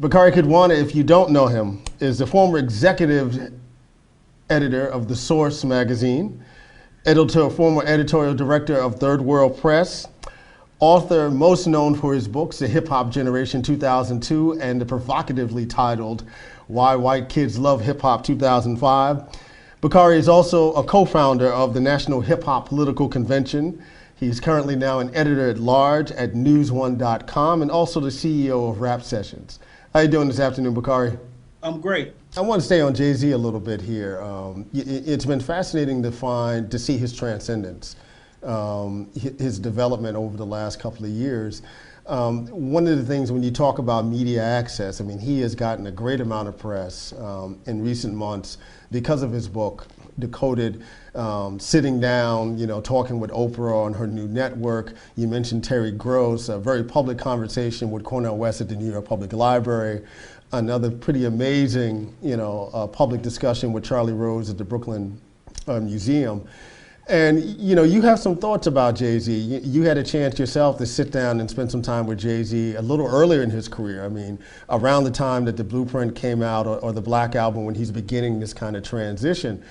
Bakari Kitwana, if you don't know him, is the former executive editor of The Source magazine, former editorial director of Third World Press, author most known for his books, The Hip Hop Generation 2002 and the provocatively titled Why White Kids Love Hip Hop 2005. Bakari is also a co-founder of the National Hip Hop Political Convention. He's currently now an editor-at-large at newsone.com and also the CEO of Rap Sessions. How you doing this afternoon, Bakari? I'm great. I want to stay on Jay-Z a little bit here. It's been fascinating to see his transcendence, his development over the last couple of years. One of the things when you talk about media access, I mean, he has gotten a great amount of press in recent months because of his book, Decoded, sitting down, talking with Oprah on her new network. You mentioned Terry Gross, a very public conversation with Cornel West at the New York Public Library. Another pretty amazing, public discussion with Charlie Rose at the Brooklyn Museum. And, you have some thoughts about Jay-Z. You had a chance yourself to sit down and spend some time with Jay-Z a little earlier in his career. I mean, around the time that the Blueprint came out or the Black Album, when he's beginning this kind of transition.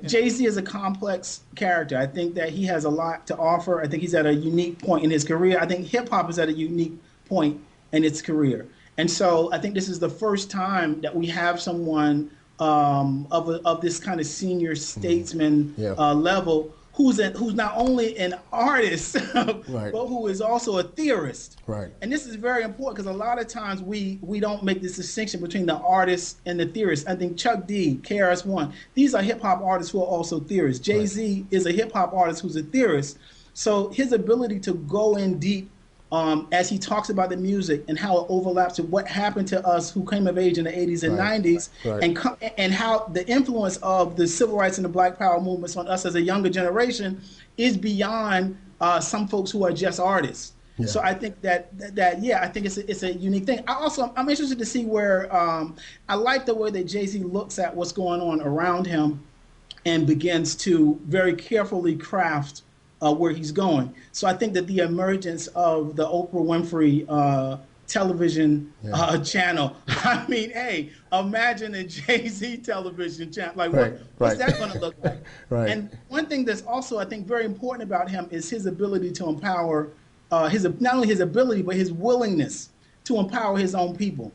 Jay-Z is a complex character. I think that he has a lot to offer. I think he's at a unique point in his career. I think hip hop is at a unique point in its career. And so I think this is the first time that we have someone of this kind of senior statesman level who's not only an artist, right, but who is also a theorist. Right. And this is very important because a lot of times we don't make this distinction between the artist and the theorist. I think Chuck D, KRS-One, these are hip hop artists who are also theorists. Jay-Z is a hip hop artist who's a theorist. So his ability to go in deep as he talks about the music and how it overlaps with what happened to us who came of age in the 80s and 90s, and how the influence of the civil rights and the Black Power movements on us as a younger generation is beyond some folks who are just artists. Yeah. So I think that I think it's a unique thing. I'm interested to see where I like the way that Jay-Z looks at what's going on around him and begins to very carefully craft where he's going. So I think that the emergence of the Oprah Winfrey television channel, I mean, hey, imagine a Jay-Z television channel. Like, what's that going to look like? Right. And one thing that's also, I think, very important about him is his ability to empower, not only his ability, but his willingness to empower his own people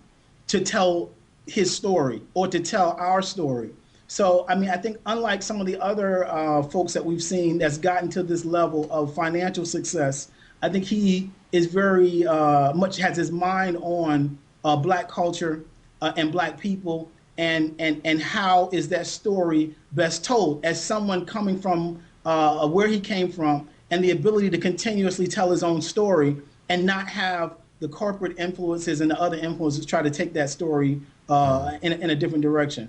to tell his story or to tell our story. So, I mean, I think unlike some of the other folks that we've seen that's gotten to this level of financial success, I think he is very much has his mind on Black culture and Black people and how is that story best told as someone coming from where he came from and the ability to continuously tell his own story and not have the corporate influences and the other influences try to take that story in a different direction.